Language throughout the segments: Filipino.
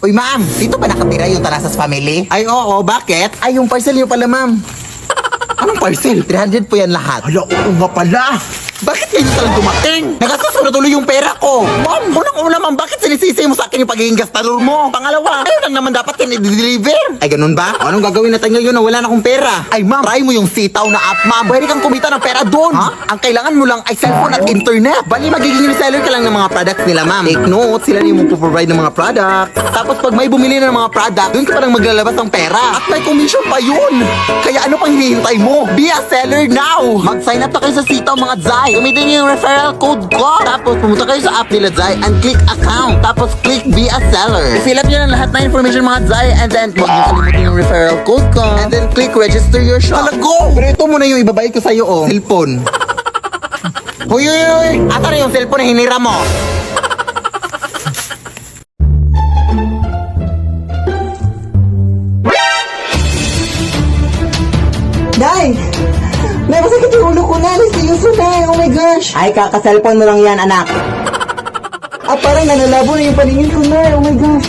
Uy, ma'am, dito ba nakatira yung Talasas family? Ay, oo, bakit? Ay, yung parcel niyo pala, ma'am. Anong parcel? 300 po yan lahat. Hala, oo nga pala. Bakit kayo talang dumating? Nagastos ko na tuloy yung pera ko. Ma'am, unang-una ma'am, bakit sinisisi mo sa akin yung pagiging gastador mo? Pangalawa, ayun lang naman dapat yan i-deliver. Ay, ganun ba? O, anong gagawin natin ngayon na wala na akong pera? Ay, ma'am, try mo yung sitaw na app, ma'am. Pwede kang kumita ng pera doon. Ha? Ang kailangan mo lang ay cellphone at internet. Bali, magiging reseller ka lang ng mga products nila, ma'am. Take note, sila na yung magpo-provide ng mga products. Tapos pag may bumili na ng mga product, doon ka pa lang maglalabas ng pera. At may commission pa yun. Kaya ano pang hinihintay mo? Be a seller now! Mag-sign up na kayo sa sitaw, mga Zai. Gamitin niyo yung referral code ko. Tapos pumunta kayo sa app nila Zai and click account. Tapos click be a seller. I-fill up nyo ng lahat na information, mga Zai. And then huwag niyo kalimutin yung referral code ko. And then click register your shop. Talago! Pero ito muna yung ibabayad ko sa'yo, oh. Cellphone. Huy! Asa na yung cellphone na hinira mo? Day! May masakit yung ulo ko na. Seryoso na. Oh my gosh. Ay, kaka-cellphone mo lang yan, anak. Parang nanalabo na yung paningin ko na. Oh my gosh.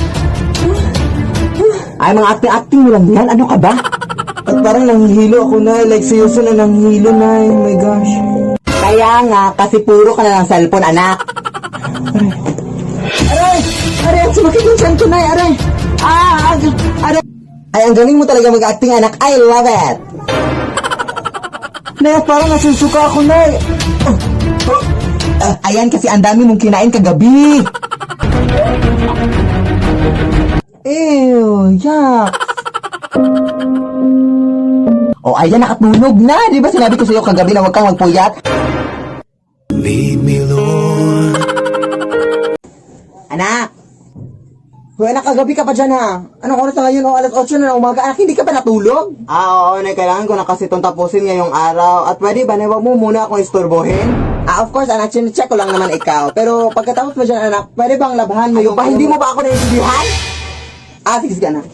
Ay, mga acting-acting mo lang yan. Ano ka ba? At parang nanghihilo ako na. Like, seryoso na nanghihilo na. Oh my gosh. Kaya nga, kasi puro ka na ng cellphone, anak. Aray! Aray! Ang sumakit yung chan ko na. Aray! Aray! Ay, ang galing mo talaga mag-acting, anak. I love it. Nay, parang nasusuka ako na. Ayan, kasi ang dami mong kinain kagabi. Ew, yuck. O, ayan, nakatunog na. Di ba sinabi ko sa'yo kagabi na huwag kang magpuyat? Lead me, Lord. Anak, Hoy, anak, kagabi ka pa dyan, ha? Anong oras na ngayon? O, alas 8 na ng umaga. Anak, hindi ka pa natulog? oo, kailangan ko na kasi itong tapusin ngayong araw. At pwede ba, huwag mo muna akong istorbohin? Of course, anak, check ko lang naman ikaw. Pero pagkatapos mo dyan, anak, pwede bang labhan mo Yung yung... ba, hindi mo ba ako naiintindihan? Sige, anak.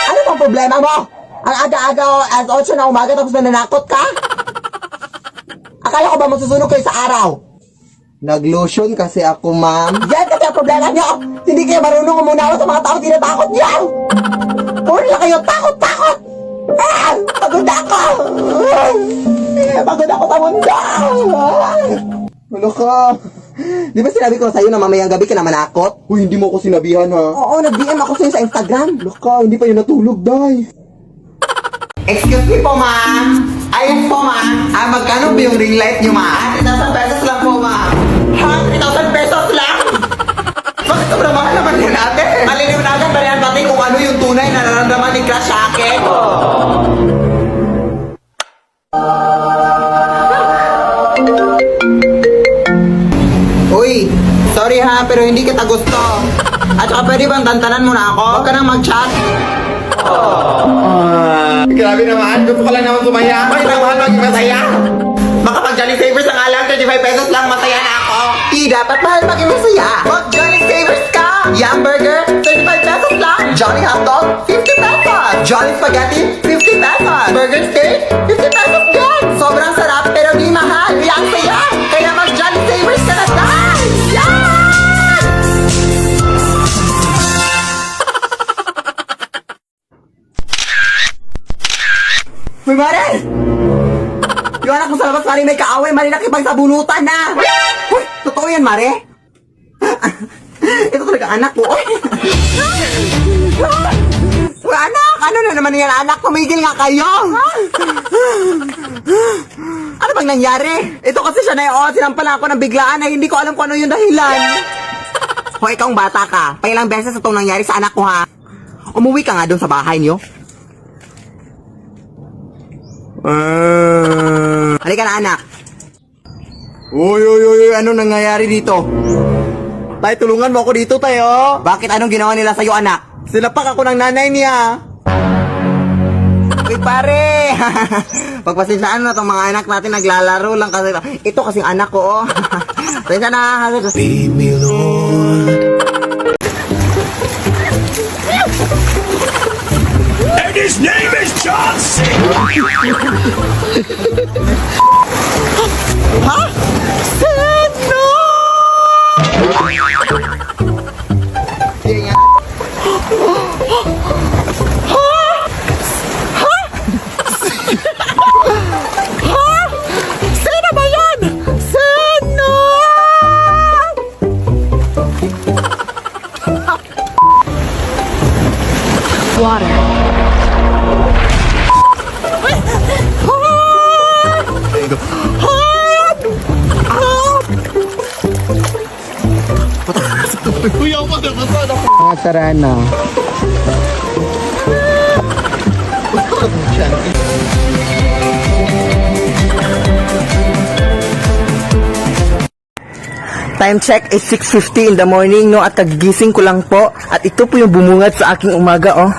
Ano bang problema mo? Ang aga-aga, alas 8 na umaga, tapos nananakot ka? Akala ko ba masusunog kayo sa araw? Nag-lotion kasi ako, ma'am. Yan kasi ang problema nyo! Hindi kayo marunong umunawa sa mga tao tinatakot nyo! Puro lang kayo takot-takot! Pagod ako! Pagod ako sa mundo! Ano ka? Di ba sinabi ko sa'yo na mamayang gabi ka na manakot? Uy, hindi mo ako sinabihan, ha? Oo, nag-DM ako sa'yo sa Instagram. Hala ka, hindi pa yun natulog, Day. Excuse me po, ma'am. Ayun po, ma'am. Magkano ba yung ring light nyo, ma'am? 3,000 pesos lang po, ma'am. Ha? 3,000 pesos lang? Bakit sobrang mahal naman yun, ate? Maliliwanagan ba yan natin kung ano yung tunay na nararamdaman ni Crush sa akin? Uy, sorry ha, pero hindi kita gusto. At saka pwede bang tantanan mo na ako? Huwag ka nang mag-chat. Grabe naman, gusto ko lang naman sumaya. Bakit ang mahal maging masaya? Makapag Jolly Savers na nga lang, 35 pesos lang, masaya na ako. Di dapat mahal maging masaya. Mag Jolly Savers ka! Yum Burger, 35 pesos lang. Jolly Hotdog, 50 pesos. Jolly Spaghetti, 50 pesos. Burger Steak, 50 pesos din. Sobrang sarap pero di mahal. Yang saya. Kaya mag Jolly Savers ka na tayo. Yeah! Uy, Mare! Yung anak mo sa labas, Mare, may kaaway. Mare, nakipagsabunutan na! Uy, totoo yan, Mare? Ito talaga anak ko. Uy, anak! Ano na naman yan, anak? Tumigil nga kayo! Ano bang nangyari? Ito kasi siya na yun. Sinampala ako ng biglaan na hindi ko alam kung ano yung dahilan. Hoy, ikaw ang bata ka. Pailang beses itong nangyari sa anak ko, ha? Umuwi ka nga doon sa bahay niyo. Halika na, anak. Uy, ano nangyayari dito? Tay, tulungan mo ako dito, tayo. Bakit? Anong ginawa nila sa'yo, anak? Sinapak ako ng nanay niya. Uy, pare. Pagpasensyahan na itong mga anak natin, naglalaro lang kasi. Ito kasing anak ko, oh. Pasensya na. Lead me, Lord. And his name is John C. Ha? Mga sarana. Time check is 6:50 in the morning, no? At kagising ko lang po. At ito po yung bumungad sa aking umaga, oh.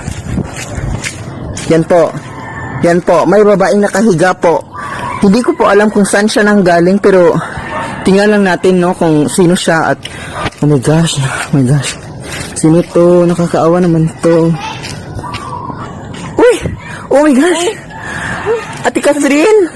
Yan po. Yan po. May babaeng nakahiga po. Hindi ko po alam kung saan siya nanggaling, pero tingnan lang natin, no, kung sino siya. At, oh my gosh. Oh my gosh. Sino to? Nakakaawa naman to. Uy! Oh my gosh! Ate Catherine!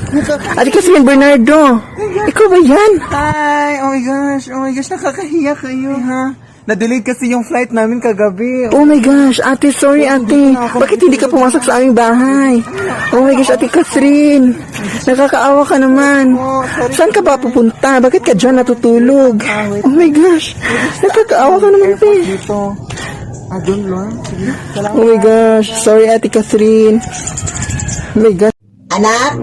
Ate Catherine Bernardo! Ikaw ba yan? Hi! Oh my gosh! Oh my gosh! Nakakahiya kayo, ha? Na-delay kasi yung flight namin kagabi. Oh my gosh, ate, sorry ate. Bakit hindi ka pumasok sa aming bahay? Oh my gosh, ate Catherine. Nakakaawa ka naman. Saan ka ba pupunta? Bakit ka dyan natutulog? Oh my gosh, nakakaawa ka naman, pe. Dito. Doon lang. Sige. Salamat. Oh my gosh, sorry ate Catherine. Oh my gosh. Anak,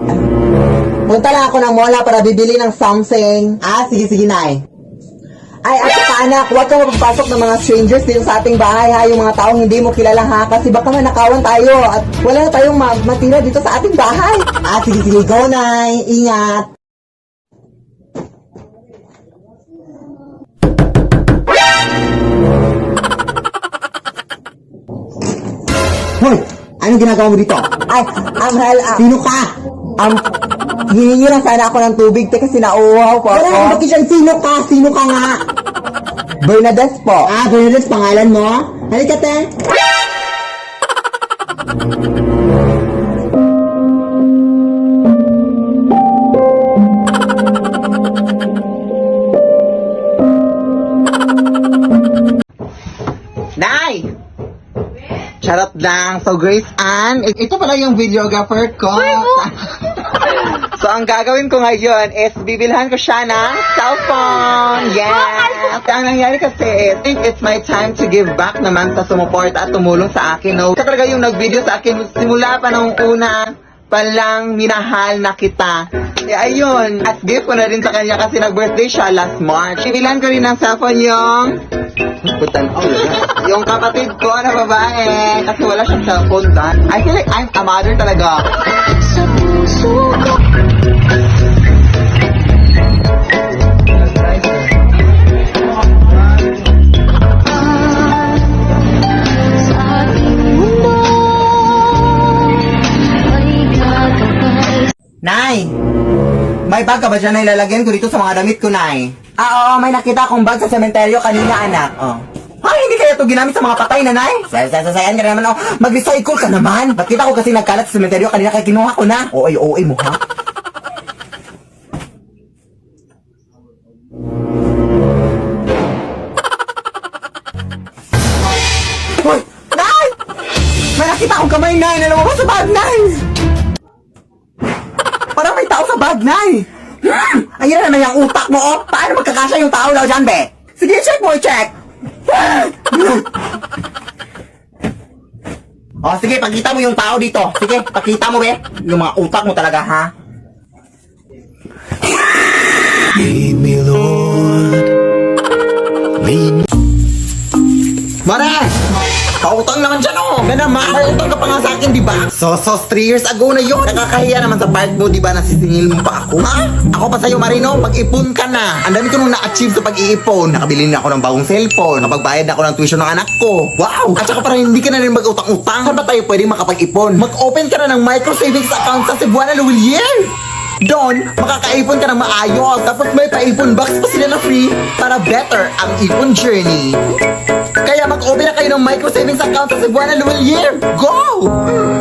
punta lang ako ng mola para bibili ng something. Sige, Nay. Ay, at saka anak, huwag kang magpapasok ng mga strangers dito sa ating bahay, ha? Yung mga taong hindi mo kilala, ha? Kasi baka manakawan tayo at wala na tayong matira dito sa ating bahay. Sige, go, Nay. Ingat. Hoy! Anong ginagawa mo dito? Ay, Amhel, sino ka? Hihingi lang sana ako ng tubig, te, kasi nauuhaw po ako. Wala, bakit yan? Sino ka? Sino ka nga? Bernadette po. Bernadette, pangalan mo? Halika, te. Nay! Charot lang. So, Grace Ann, ito pala yung videographer ko. So, ang gagawin ko ngayon is bibilhan ko siya ng cellphone. Yes! Ang nangyari kasi, I think it's my time to give back naman sa sumuporta at tumulong sa akin. No? Siya talaga yung nag-video sa akin simula pa nung una palang minahal na kita. Ayun, at gift ko na rin sa kanya kasi nag-birthday siya last March. Bibilhan ko rin ng cellphone yung kapatid ko na babae kasi wala siyang cellphone dyan. I feel like I'm a mother talaga. Sa puso ko sa ating mundo ay gagawin. Nay! May bag ka ba dyan na ilalagyan ko dito sa mga damit ko, Nay? Oo, may nakita akong bag sa sementeryo kanina, anak. Ay, hindi kaya ito ginamit sa mga patay na, Nay? Sasayan ka na naman, mag-recycle ka naman. Ba't kita ko kasi nagkalat sa sementeryo kanina kaya kinuha ko na? OA mo, ha? Hoy! Nay! May nakita akong kamay, Nay, na lumabas sa bag, Nay! Parang may tao sa bag, Nay! Ayun na naman yung utak mo, oh! Paano magkakasya yung tao daw dyan, be? Sige, check mo, check! Oh, sige, pakita mo yung tao dito. Sige, pakita mo, be. Yung mga utak mo talaga, ha? Lead me, Lord. Lead me. Mare! Pautang naman dyan, oh! Na naman, may utang ka pa nga sa akin, di ba? So, 3 years ago na yun. Nakakahiya naman sa part mo, di ba? Nasisingil mo pa ako. Ha? Ako pa sa'yo, Marino, pag-ipon ka na. Ang dami ko nung na-achieve sa pag-iipon. Nakabili na ako ng bagong cellphone. Nakapagbayad na ako ng tuition ng anak ko. Wow! At saka parang hindi ka na rin mag-utang-utang. Saan ba tayo pwedeng makapag-ipon? Mag-open ka na ng micro savings account sa Cebuana Luwilier. Doon, makakaipon ka ng maayos. Tapos may pa-ipon box pa sila na free para better ang ipon journey. Kaya mag-open na kayo ng micro savings account sa Cebuana Luwilier. Go!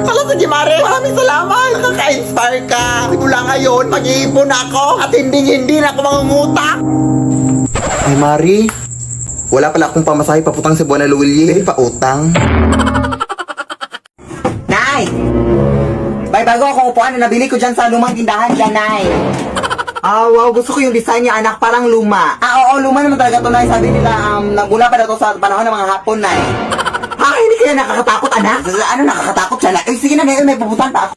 Alam sa Mare, maraming salamat. Nakaka-inspire ka. Simula ngayon, mag-iipon ako at hindi na ako mangungutang. Ay, Mari, wala pala akong pamasahe paputang Cebuana Luwilier. Pautang. Nay! May bago akong upuan na nabili ko dyan sa lumang tindahan dyan, Nay. Wow, gusto ko yung design niya, anak, parang luma. Oo, luma naman talaga to, Nay. Sabi nila, nagmula pa na to sa panahon ng mga Hapon, Nay. Hindi kaya nakakatakot, anak? Ano nakakatakot siya, Nay? Sige na, Nay, may pupuntahan pa ako.